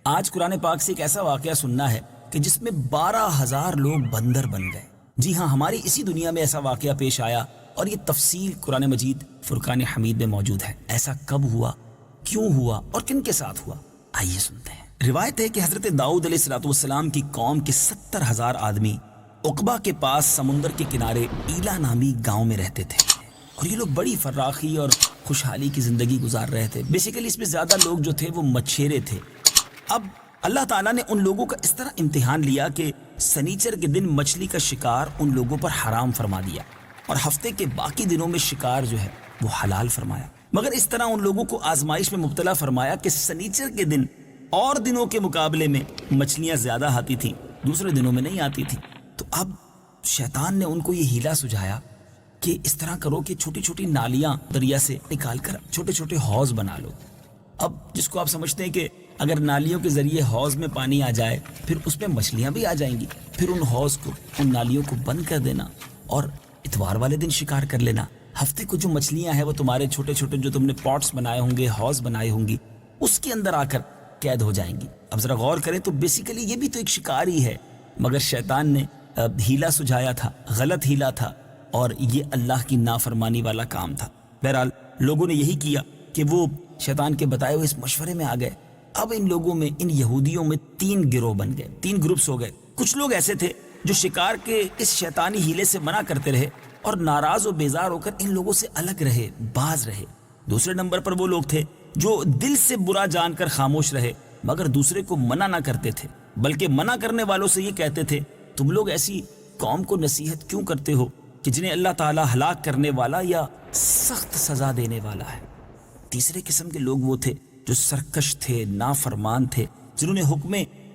آج قرآن پاک سے ایک ایسا واقعہ سننا ہے کہ جس میں 12,000 لوگ بندر بن گئے۔ جی ہاں، ہماری اسی دنیا میں ایسا واقعہ پیش آیا اور یہ تفصیل قرآن مجید فرقان حمید میں موجود ہے۔ ایسا کب ہوا، کیوں ہوا اور کن کے ساتھ ہوا، آئیے سنتے ہیں۔ روایت ہے کہ حضرت داؤد علیہ السلام کی قوم کے 70,000 آدمی عقبہ کے پاس سمندر کے کنارے ایلا نامی گاؤں میں رہتے تھے، اور یہ لوگ بڑی فراخی اور خوشحالی کی زندگی گزار رہے تھے۔ بیسیکلی اس میں زیادہ لوگ جو تھے وہ مچھیرے تھے۔ اب اللہ تعالیٰ نے ان لوگوں کا اس طرح امتحان لیا کہ سنیچر کے دن مچھلی کا شکار ان لوگوں پر حرام فرما دیا، اور ہفتے کے باقی دنوں میں شکار جو ہے وہ حلال فرمایا۔ مگر اس طرح ان لوگوں کو آزمائش میں مبتلا فرمایا کہ سنیچر کے دن اور دنوں کے مقابلے میں مچھلیاں زیادہ آتی تھیں، دوسرے دنوں میں نہیں آتی تھیں۔ تو اب شیطان نے ان کو یہ ہیلا سجھایا کہ اس طرح کرو کہ چھوٹی چھوٹی نالیاں دریا سے نکال کر چھوٹے چھوٹے حوض بنا لو۔ اب جس کو آپ سمجھتے ہیں کہ اگر نالیوں کے ذریعے حوض میں پانی آ جائے پھر اس میں مچھلیاں بھی آ جائیں گی، پھر ان حوض کو، ان نالیوں کو بند کر دینا اور اتوار والے دن شکار کر لینا۔ ہفتے کو جو مچھلیاں ہیں وہ تمہارے چھوٹے چھوٹے جو تم نے پاٹس بنائے ہوں گے، حوض بنائے ہوں گی، اس کے اندر آ کر قید ہو جائیں گی۔ اب ذرا غور کریں تو بیسیکلی یہ بھی تو ایک شکار ہی ہے، مگر شیطان نے ہیلا سجھایا تھا، غلط ہیلا تھا، اور یہ اللہ کی نافرمانی والا کام تھا۔ بہرحال لوگوں نے یہی کیا کہ وہ شیطان کے بتائے ہوئے اس مشورے میں آ گئے۔ اب ان لوگوں میں، ان یہودیوں میں 3 گروہ بن گئے، 3 گروپس ہو گئے۔ کچھ لوگ ایسے تھے جو شکار کے اس شیطانی ہیلے سے منع کرتے رہے اور ناراض و بیزار ہو کر ان لوگوں سے الگ رہے، باز رہے۔ دوسرے نمبر پر وہ لوگ تھے جو دل سے برا جان کر خاموش رہے، مگر دوسرے کو منع نہ کرتے تھے، بلکہ منع کرنے والوں سے یہ کہتے تھے تم لوگ ایسی قوم کو نصیحت کیوں کرتے ہو کہ جنہیں اللہ تعالیٰ ہلاک کرنے والا یا سخت سزا دینے والا ہے۔ تیسرے قسم کے لوگ وہ تھے جو سرکش تھے، نافرمان تھے، جنہوں نے حکم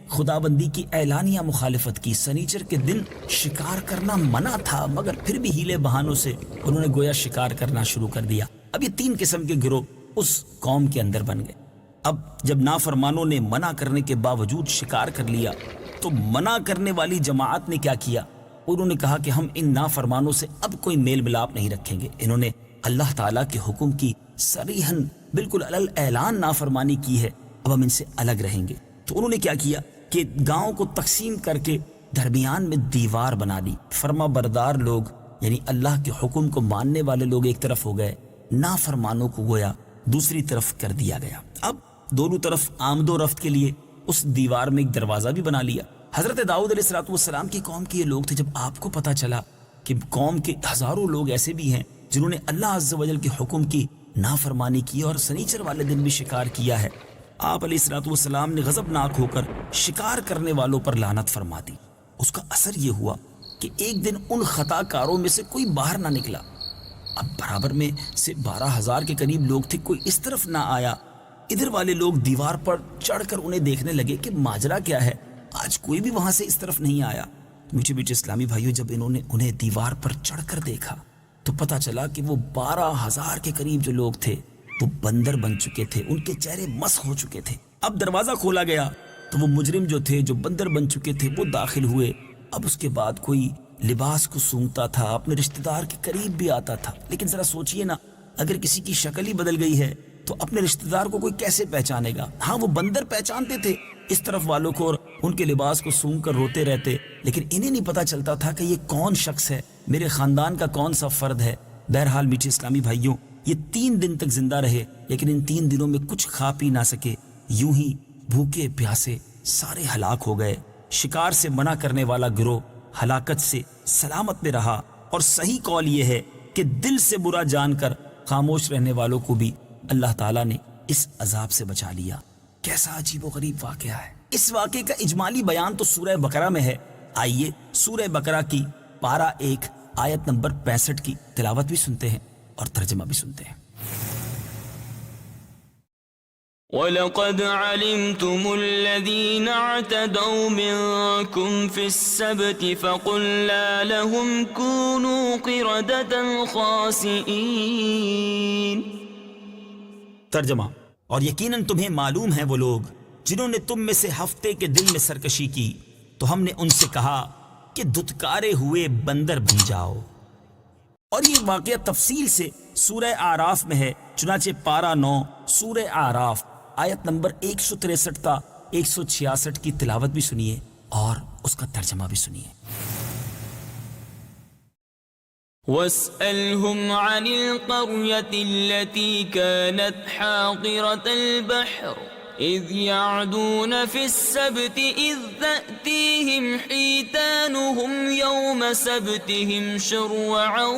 خدابندی کی اعلانیہ مخالفت کی۔ سنیچر کے دن شکار کرنا منع تھا، مگر پھر بھی ہیلے بہانوں سے انہوں نے گویا شکار کرنا شروع کر دیا۔ اب یہ 3 قسم کے گروہ اس قوم کے اندر بن گئے۔ اب جب نافرمانوں نے منع کرنے کے باوجود شکار کر لیا تو منع کرنے والی جماعت نے کیا کیا؟ انہوں نے کہا کہ ہم ان نافرمانوں سے اب کوئی میل ملاپ نہیں رکھیں گے۔ انہوں نے اللہ تعالیٰ کے حکم کی صریحاً بالکل علل اعلان نافرمانی کی ہے، اب ہم ان سے الگ رہیں گے۔ تو انہوں نے کیا کیا کہ گاؤں کو تقسیم کر کے درمیان میں دیوار بنا دی۔ فرما بردار لوگ یعنی اللہ کے حکم کو ماننے والے لوگ ایک طرف ہو گئے، نافرمانوں کو گویا دوسری طرف کر دیا گیا۔ اب دونوں طرف آمد و رفت کے لیے اس دیوار میں ایک دروازہ بھی بنا لیا۔ حضرت داؤد علیہ السلام کی قوم کے یہ لوگ تھے۔ جب آپ کو پتہ چلا کہ قوم کے ہزاروں لوگ ایسے بھی ہیں جنہوں نے اللہ عز و جل کے حکم کی نافرمانی کی اور سنیچر والے دن بھی شکار کیا ہے، آپ علیہ السلام نے غضبناک ہو کر شکار کرنے والوں پر لعنت فرما دی۔ اس کا اثر یہ ہوا کہ ایک دن ان خطا کاروں میں سے کوئی باہر نہ نکلا۔ اب برابر میں سے 12,000 کے قریب لوگ تھے، کوئی اس طرف نہ آیا۔ ادھر والے لوگ دیوار پر چڑھ کر انہیں دیکھنے لگے کہ ماجرا کیا ہے، آج کوئی بھی وہاں سے اس طرف نہیں آیا۔ میٹھے میٹھے اسلامی بھائیوں، جب انہوں نے انہیں دیوار پر چڑھ کر دیکھا تو پتہ چلا کہ وہ 12,000 کے قریب جو لوگ تھے وہ بندر بن چکے تھے، ان کے چہرے مسخ ہو چکے تھے۔ اب دروازہ کھولا گیا تو وہ مجرم جو تھے، جو بندر بن چکے تھے، وہ داخل ہوئے۔ اب اس کے بعد کوئی لباس کو سونگتا تھا، اپنے رشتہ دار کے قریب بھی آتا تھا۔ لیکن ذرا سوچئے نا، اگر کسی کی شکل ہی بدل گئی ہے تو اپنے رشتہ دار کو کوئی کیسے پہچانے گا؟ ہاں، وہ بندر پہچانتے تھے اس طرف والوں کو اور ان کے لباس کو سونگ کر روتے رہتے، لیکن انہیں نہیں پتا چلتا تھا کہ یہ کون شخص ہے، میرے خاندان کا کون سا فرد ہے۔ بہرحال میٹھے اسلامی بھائیوں، یہ 3 دن تک زندہ رہے، لیکن ان 3 دنوں میں کچھ کھا پی نہ سکے، یوں ہی بھوکے پیاسے سارے ہلاک ہو گئے۔ شکار سے منع کرنے والا گروہ ہلاکت سے سلامت میں رہا، اور صحیح قول یہ ہے کہ دل سے برا جان کر خاموش رہنے والوں کو بھی اللہ تعالیٰ نے اس عذاب سے بچا لیا۔ کیسا عجیب و غریب واقعہ ہے۔ اس واقعے کا اجمالی بیان تو سورہ بقرہ میں ہے۔ آئیے سورہ بقرہ کی پارہ 1 آیت نمبر 65 کی تلاوت بھی سنتے ہیں اور ترجمہ بھی سنتے ہیں۔ وَلَقَدْ عَلِمْتُمُ الَّذِينَ اعْتَدَوْا مِنْكُمْ فِي السَّبْتِ فَقُلْنَا لَهُمْ كُونُوا قِرَدَةً خَاسِئِينَ۔ ترجمہ: اور یقیناً تمہیں معلوم ہے وہ لوگ جنہوں نے تم میں سے ہفتے کے دن میں سرکشی کی، تو ہم نے ان سے کہا کہ دھتکارے ہوئے بندر بن جاؤ۔ اور یہ واقعہ تفصیل سے سورہ اعراف میں ہے، چنانچہ پارہ 9 سورہ اعراف آیت نمبر 163 تا 166 کی تلاوت بھی سنیے اور اس کا ترجمہ بھی سنیے۔ واسألهم عن القرية التي كانت حاضرة البحر إذ يعدون في السبت إذ تأتيهم حيتانهم يوم سبتهم شرعا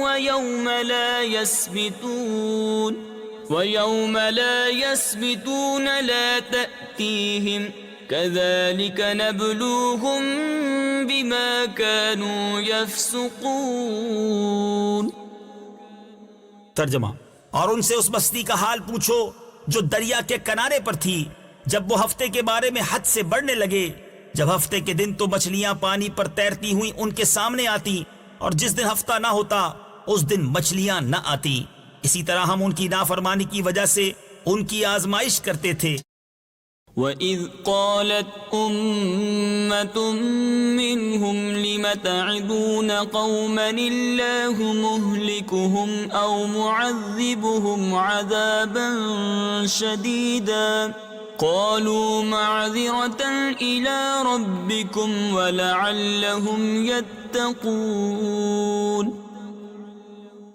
ويوم لا يسبتون لا تأتيهم كذلك نبلوهم بما كانوا يفسقون۔ ترجمہ، اور ان سے اس بستی کا حال پوچھو جو دریا کے کنارے پر تھی جب وہ ہفتے کے بارے میں حد سے بڑھنے لگے، جب ہفتے کے دن تو مچھلیاں پانی پر تیرتی ہوئی ان کے سامنے آتی، اور جس دن ہفتہ نہ ہوتا اس دن مچھلیاں نہ آتی۔ اسی طرح ہم ان کی نافرمانی کی وجہ سے ان کی آزمائش کرتے تھے۔ وَإِذْ قَالَتْ أُمَّةٌ مِّنْهُمْ لِمَ تَعِظُونَ قَوْمًا اللَّهُ مُهْلِكُهُمْ أَوْ مُعَذِّبُهُمْ عَذَابًا شَدِيدًا قَالُوا مَعْذِرَةً إِلَى رَبِّكُمْ وَلَعَلَّهُمْ يَتَّقُونَ۔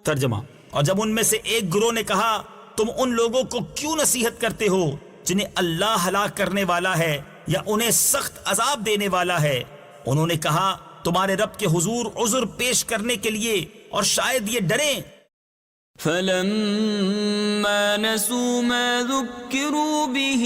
ترجمہ، اور جب ان میں سے ایک گروہ نے کہا تم ان لوگوں کو کیوں نصیحت کرتے ہو جنہیں اللہ ہلاک کرنے والا ہے یا انہیں سخت عذاب دینے والا ہے، انہوں نے کہا تمہارے رب کے حضور عذر پیش کرنے کے لیے اور شاید یہ ڈریں۔ فَلَمَّا نَسُوا مَا ذُكِّرُوا بِهِ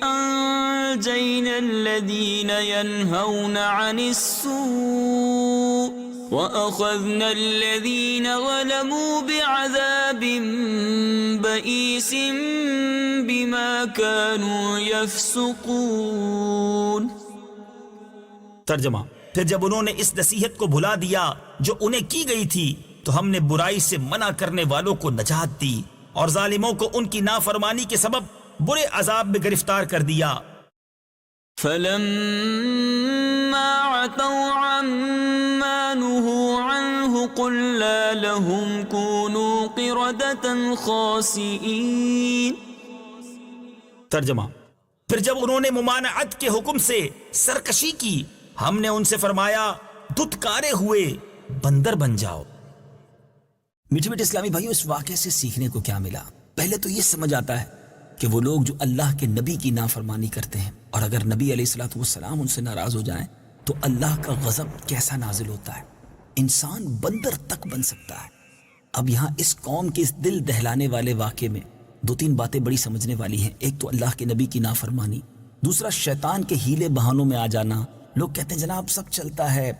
أَنجَيْنَا الَّذِينَ يَنْهَوْنَ عَنِ السُّوءِ وَأَخَذْنَا الَّذِينَ ظَلَمُوا بِعَذَابٍ بَئِيسٍ بِمَا كَانُوا يَفْسُقُونَ۔ ترجمہ، پھر جب انہوں نے اس نصیحت کو بھلا دیا جو انہیں کی گئی تھی تو ہم نے برائی سے منع کرنے والوں کو نجات دی اور ظالموں کو ان کی نافرمانی کے سبب برے عذاب میں گرفتار کر دیا۔ فَلَمَّا عَتَوْا عَمَّا نُهُوا عَنْهُ قُلْنَا لَهُمْ كُونُوا قِرَدَةً خَاسِئِينَ۔ ترجمہ، پھر جب انہوں نے ممانعت کے حکم سے سرکشی کی ہم نے ان سے فرمایا دھتکارے ہوئے بندر بن جاؤ۔ میٹھے میٹھے اسلامی بھائیوں، اس واقعے سے سیکھنے کو کیا ملا؟ پہلے تو یہ سمجھ آتا ہے کہ وہ لوگ جو اللہ کے نبی کی نافرمانی کرتے ہیں اور اگر نبی علیہ الصلوۃ والسلام ان سے ناراض ہو جائیں تو اللہ کا غضب کیسا نازل ہوتا ہے، انسان بندر تک بن سکتا ہے۔ اب یہاں اس قوم کے اس دل دہلانے والے واقعے میں دو تین باتیں بڑی سمجھنے والی ہیں۔ ایک تو اللہ کے نبی کی نافرمانی، دوسرا شیطان کے ہیلے بہانوں میں آ جانا۔ لوگ کہتے ہیں جناب سب چلتا ہے،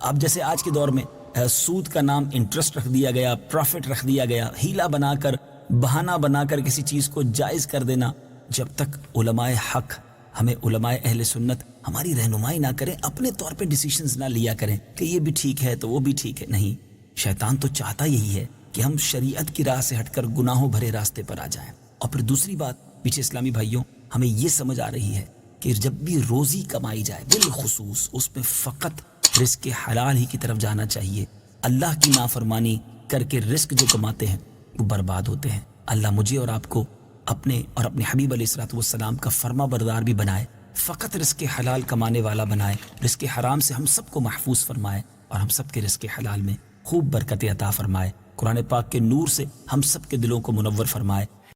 اب جیسے آج کے دور میں سود کا نام انٹرسٹ رکھ دیا گیا، پروفٹ رکھ دیا گیا، ہیلا بنا کر بہانہ بنا کر کسی چیز کو جائز کر دینا۔ جب تک علماء حق، ہمیں علماء اہل سنت ہماری رہنمائی نہ کریں، اپنے طور پہ ڈیسیشنز نہ لیا کریں کہ یہ بھی ٹھیک ہے تو وہ بھی ٹھیک ہے، نہیں، شیطان تو چاہتا یہی ہے کہ ہم شریعت کی راہ سے ہٹ کر گناہوں بھرے راستے پر آ جائیں۔ اور پھر دوسری بات پیچھے اسلامی بھائیوں، ہمیں یہ سمجھ آ رہی ہے کہ جب بھی روزی کمائی جائے بالخصوص اس میں فقط رزق حلال ہی کی طرف جانا چاہیے۔ اللہ کی نافرمانی کر کے رزق جو کماتے ہیں وہ برباد ہوتے ہیں۔ اللہ مجھے اور آپ کو اپنے اور اپنے حبیب علیہ الصلوۃ والسلام کا فرما بردار بھی بنائے، فقط رزق حلال کمانے والا بنائے، رزق حرام سے ہم سب کو محفوظ فرمائے اور ہم سب کے رزق حلال میں خوب برکت عطا فرمائے، قرآن پاک کے نور سے ہم سب کے دلوں کو منور فرمائے